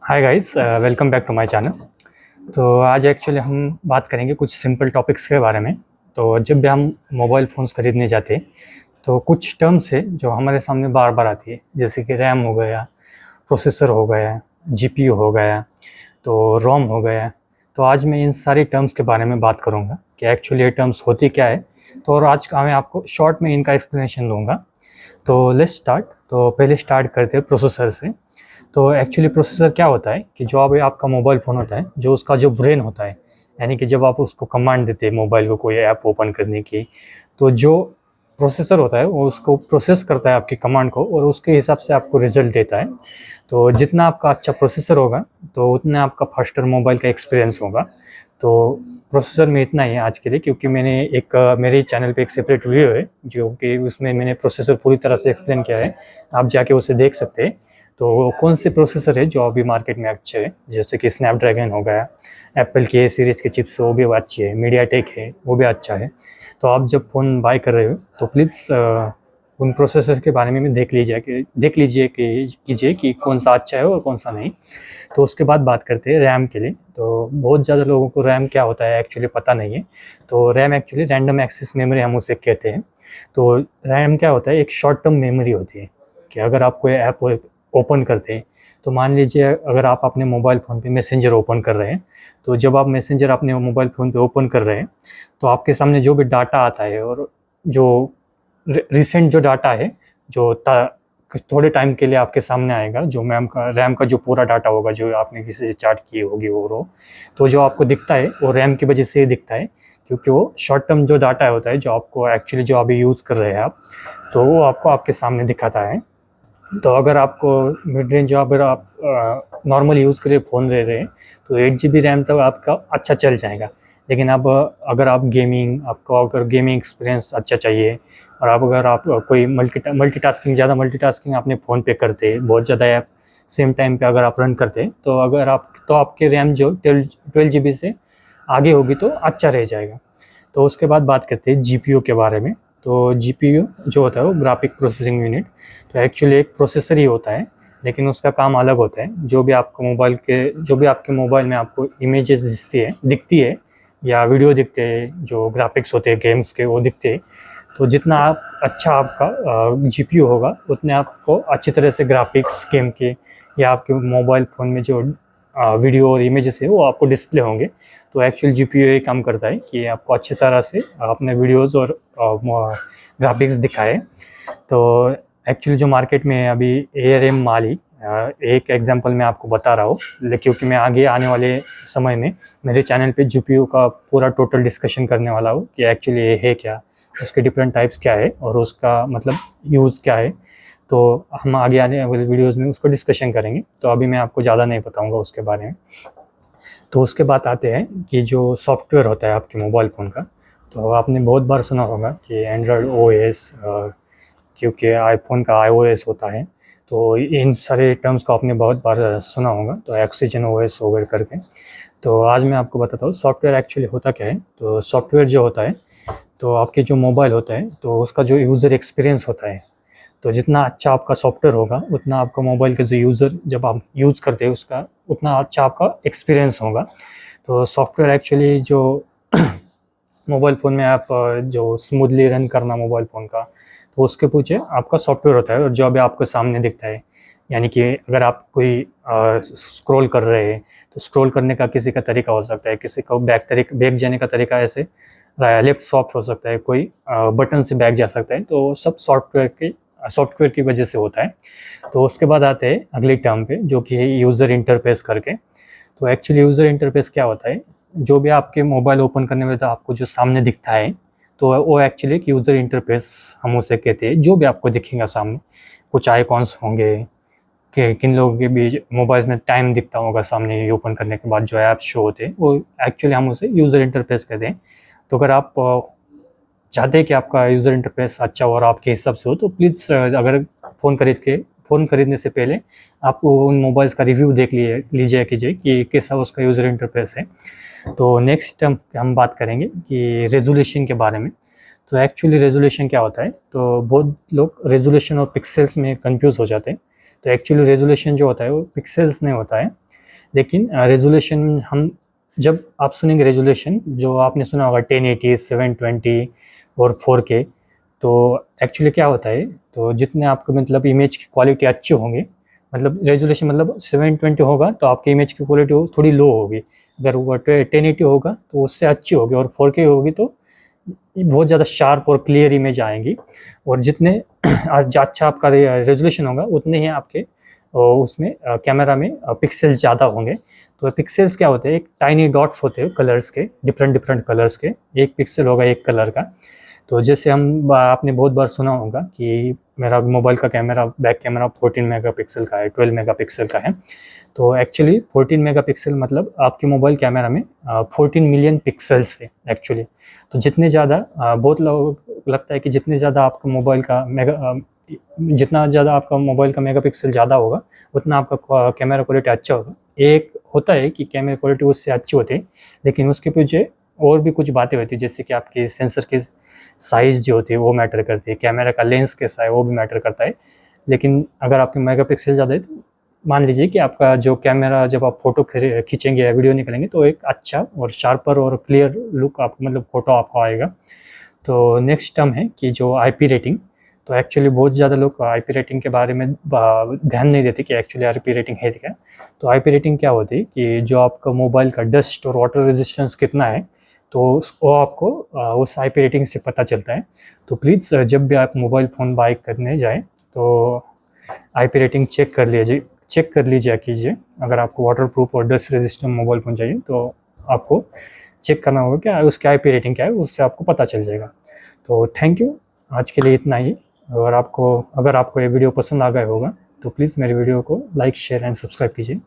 Hi guys, welcome back to my channel. तो आज actually हम बात करेंगे कुछ सिंपल टॉपिक्स के बारे में। तो जब भी हम मोबाइल फ़ोन्स खरीदने जाते हैं तो कुछ टर्म्स है जो हमारे सामने बार बार आती है, जैसे कि रैम हो गया, प्रोसेसर हो गया, जीपीयू हो गया, तो रोम हो गया। तो आज मैं इन सारी टर्म्स के बारे में बात करूँगा कि एक्चुअली ये टर्म्स होती क्या है। तो और आज मैं आपको शॉर्ट में इनका एक्सप्लेनेशन दूंगा। तो लेट्स स्टार्ट। तो पहले स्टार्ट करते हैं प्रोसेसर से। तो एक्चुअली प्रोसेसर क्या होता है कि जो अभी आपका मोबाइल फ़ोन होता है, जो उसका जो ब्रेन होता है, यानी कि जब आप उसको कमांड देते हैं मोबाइल को कोई ऐप ओपन करने की, तो जो प्रोसेसर होता है वो उसको प्रोसेस करता है आपकी कमांड को और उसके हिसाब से आपको रिज़ल्ट देता है। तो जितना आपका अच्छा प्रोसेसर होगा तो उतना आपका फास्टर मोबाइल का एक्सपीरियंस होगा। तो प्रोसेसर में इतना ही है आज के लिए, क्योंकि मैंने मेरे चैनल पे एक सेपरेट वीडियो है जो कि उसमें मैंने प्रोसेसर पूरी तरह से एक्सप्लेन किया है। आप जाके उसे देख सकते हैं। तो कौन से प्रोसेसर है जो अभी मार्केट में अच्छे हैं, जैसे कि स्नैपड्रैगन हो गया, एप्पल की ए सीरीज़ के चिप्स वो भी अच्छी है, मीडियाटेक है वो भी अच्छा है। तो आप जब फ़ोन बाय कर रहे हो तो प्लीज़ उन प्रोसेसर के बारे में भी देख लीजिए कीजिए कि कौन सा अच्छा है और कौन सा नहीं। तो उसके बाद बात करते हैं रैम के लिए। तो बहुत ज़्यादा लोगों को रैम क्या होता है एक्चुअली पता नहीं है। तो RAM actually random access memory हम उसे कहते हैं। तो रैम क्या होता है, एक शॉर्ट टर्म मेमोरी होती है कि अगर आप कोई ऐप ओपन करते हैं, तो मान लीजिए अगर आप अपने मोबाइल फ़ोन पे मैसेंजर ओपन कर रहे हैं, तो जब आप मैसेंजर अपने मोबाइल फ़ोन पे ओपन कर रहे हैं तो आपके सामने जो भी डाटा आता है और जो रिसेंट जो डाटा है, जो थोड़े टाइम के लिए आपके सामने आएगा, जो रैम का जो पूरा डाटा होगा जो आपने किसी से चैट की होगी वो रो, तो जो आपको दिखता है वो रैम की वजह से ही दिखता है, क्योंकि वो शॉर्ट टर्म जो डाटा होता है जो आपको एक्चुअली जो अभी यूज़ कर रहे हैं आप, तो वो आपको आपके सामने दिखाता है। तो अगर आपको मिड रेंज अगर आप नॉर्मल यूज़ के लिए फ़ोन ले रहे हैं तो 8 GB रैम तक आपका अच्छा चल जाएगा। लेकिन अब अगर आप आपको अगर गेमिंग एक्सपीरियंस अच्छा चाहिए और अगर आप कोई मल्टीटास्किंग अपने फ़ोन पे करते हैं, बहुत ज़्यादा ऐप सेम टाइम पे अगर आप रन करते हैं, तो आपके रैम जो 12 GB से आगे होगी तो अच्छा रह जाएगा। तो उसके बाद बात करते हैं जीपीयू के बारे में। तो जीपीयू जो होता है वो ग्राफिक प्रोसेसिंग यूनिट, तो एक्चुअली एक प्रोसेसर ही होता है, लेकिन उसका काम अलग होता है। जो भी आपके मोबाइल में आपको इमेजेस दिखती है या वीडियो दिखते हैं, जो ग्राफिक्स होते हैं गेम्स के वो दिखते हैं, तो जितना आपका जीपीयू होगा उतने आपको अच्छी तरह से ग्राफिक्स गेम के या आपके मोबाइल फ़ोन में जो वीडियो और इमेजेस है वो आपको डिस्प्ले होंगे। तो एक्चुअल जीपीयू ये काम करता है कि आपको अच्छी तरह से अपने वीडियोस और ग्राफिक्स दिखाए। तो एक्चुअली जो मार्केट में है अभी एआरएम माली, एक एग्जांपल मैं आपको बता रहा हूँ, क्योंकि मैं आगे आने वाले समय में मेरे चैनल पे जीपीयू का पूरा टोटल डिस्कशन करने वाला हूँ कि एक्चुअली ये है क्या, उसके डिफरेंट टाइप्स क्या है और उसका मतलब यूज़ क्या है। तो हम आगे आने वाले वीडियोज़ में उसको डिस्कशन करेंगे। तो अभी मैं आपको ज़्यादा नहीं बताऊँगा उसके बारे में। तो उसके बाद आते हैं कि जो सॉफ्टवेयर होता है आपके मोबाइल फ़ोन का, तो आपने बहुत बार सुना होगा कि एंड्रॉयड ओएस, क्योंकि आईफ़ोन का आईओएस होता है, तो इन सारे टर्म्स को आपने बहुत बार सुना होगा। तो ऑक्सीजन ओएस वगैरह करके। तो आज मैं आपको बताता हूँ सॉफ्टवेयर एक्चुअली होता क्या है। तो सॉफ्टवेयर जो होता है, तो आपके जो मोबाइल होता है तो उसका जो यूज़र एक्सपीरियंस होता है, तो जितना अच्छा आपका सॉफ्टवेयर होगा उतना आपका मोबाइल का जो यूज़र जब आप यूज़ करते हैं उसका उतना अच्छा आपका एक्सपीरियंस होगा। तो सॉफ्टवेयर एक्चुअली जो मोबाइल फ़ोन में आप जो स्मूथली रन करना मोबाइल फ़ोन का, तो उसके पीछे आपका सॉफ्टवेयर होता है और जो अभी आपको सामने दिखता है। यानी कि अगर आप कोई स्क्रॉल कर रहे हैं तो स्क्रॉल करने का किसी का तरीका हो सकता है, किसी का बैक जाने का तरीका ऐसे लेफ्ट सॉफ्ट हो सकता है, कोई बटन से बैक जा सकता है। तो सब सॉफ्टवेयर की वजह से होता है। तो उसके बाद आते हैं अगली टर्म पे, जो कि है यूज़र इंटरफेस करके। तो एक्चुअली यूज़र इंटरफेस क्या होता है, जो भी आपके मोबाइल ओपन करने में तो आपको जो सामने दिखता है, तो वो एक्चुअली एक यूज़र इंटरफेस हम उसे कहते हैं। जो भी आपको दिखेगा सामने, कुछ आइकॉन्स होंगे कि किन लोगों के भी मोबाइल्स में टाइम दिखता होगा सामने ओपन करने के बाद जो ऐप शो होते हैं, वो एक्चुअली हम उसे यूज़र इंटरफेस कहते हैं। तो अगर आप चाहते हैं कि आपका यूज़र इंटरफेस अच्छा हो और आपके हिसाब से हो, तो प्लीज़ अगर फ़ोन खरीदने से पहले आप उन मोबाइल्स का रिव्यू देख लीजिए कीजिए कि कैसा उसका यूज़र इंटरफेस है। तो नेक्स्ट हम बात करेंगे कि रेज़ोल्यूशन के बारे में। तो एक्चुअली रेज़ोल्यूशन क्या होता है, तो बहुत लोग रेज़ोल्यूशन और पिक्सेल्स में कंफ्यूज हो जाते हैं। तो एक्चुअली रेज़ोल्यूशन जो होता है वो पिक्सेल्स नहीं होता है, लेकिन रेजोल्यूशन हम जब आप सुनेंगे रेजोल्यूशन, जो आपने सुना होगा 1080, 720 और 4K, तो एक्चुअली क्या होता है, तो जितने आपको मतलब इमेज की क्वालिटी अच्छी होंगे, मतलब रेजोल्यूशन मतलब 720 होगा तो आपकी इमेज की क्वालिटी थोड़ी लो होगी, अगर वो 1080 होगा तो उससे अच्छी होगी, और 4K होगी तो बहुत ज़्यादा शार्प और क्लियर इमेज आएंगी। और जितने अच्छा आपका रेजोल्यूशन होगा उतने ही आपके उसमें कैमरा में पिक्सेल्स ज़्यादा होंगे। तो पिक्सेल्स क्या होते हैं, एक टाइनी डॉट्स होते हैं कलर्स के, डिफरेंट डिफरेंट कलर्स के, एक पिक्सल होगा एक कलर का। तो जैसे आपने बहुत बार सुना होगा कि मेरा मोबाइल का कैमरा, बैक कैमरा 14 मेगापिक्सल का है, 12 मेगापिक्सल का है। तो एक्चुअली 14 मेगापिक्सल मतलब आपके मोबाइल कैमरा में 14 मिलियन पिक्सल्स है एक्चुअली। तो जितने ज़्यादा बहुत लोगों को लगता है कि जितने ज़्यादा आपका मोबाइल का जितना ज़्यादा आपका मोबाइल का मेगापिक्सल ज़्यादा होगा उतना आपका कैमरा क्वालिटी अच्छा होगा। एक होता है कि कैमरा क्वालिटी उससे अच्छी होती है, लेकिन उसके पीछे और भी कुछ बातें होती है, जैसे कि आपकी सेंसर की साइज़ जो होती है वो मैटर करती है, कैमरा का लेंस कैसा है वो भी मैटर करता है। लेकिन अगर आपके मेगापिक्सल ज़्यादा है तो मान लीजिए कि आपका जो कैमरा, जब आप फ़ोटो खींचेंगे या वीडियो निकालेंगे तो एक अच्छा और शार्पर और क्लियर लुक आपको, मतलब फ़ोटो आपको आएगा। तो नेक्स्ट टर्म है कि जो आईपी रेटिंग। तो एक्चुअली बहुत ज़्यादा लोग आईपी रेटिंग के बारे में ध्यान नहीं देते कि एक्चुअली आईपी रेटिंग है क्या। तो आईपी रेटिंग क्या होती है कि जो आपका मोबाइल का डस्ट और वाटर रेजिस्टेंस कितना है, तो वो आपको उस आईपी रेटिंग से पता चलता है। तो प्लीज़ जब भी आप मोबाइल फ़ोन बाय करने जाएँ तो आईपी रेटिंग चेक कर लीजिए कीजिए। अगर आपको वाटर प्रूफ और डस्ट रेजिस्टेंट मोबाइल फ़ोन चाहिए तो आपको चेक करना होगा कि उसकी आईपी रेटिंग क्या है, उससे आपको पता चल जाएगा। तो थैंक यू, आज के लिए इतना ही। और अगर आपको ये वीडियो पसंद आ गया होगा तो प्लीज़ मेरे वीडियो को लाइक, शेयर एंड सब्सक्राइब कीजिए।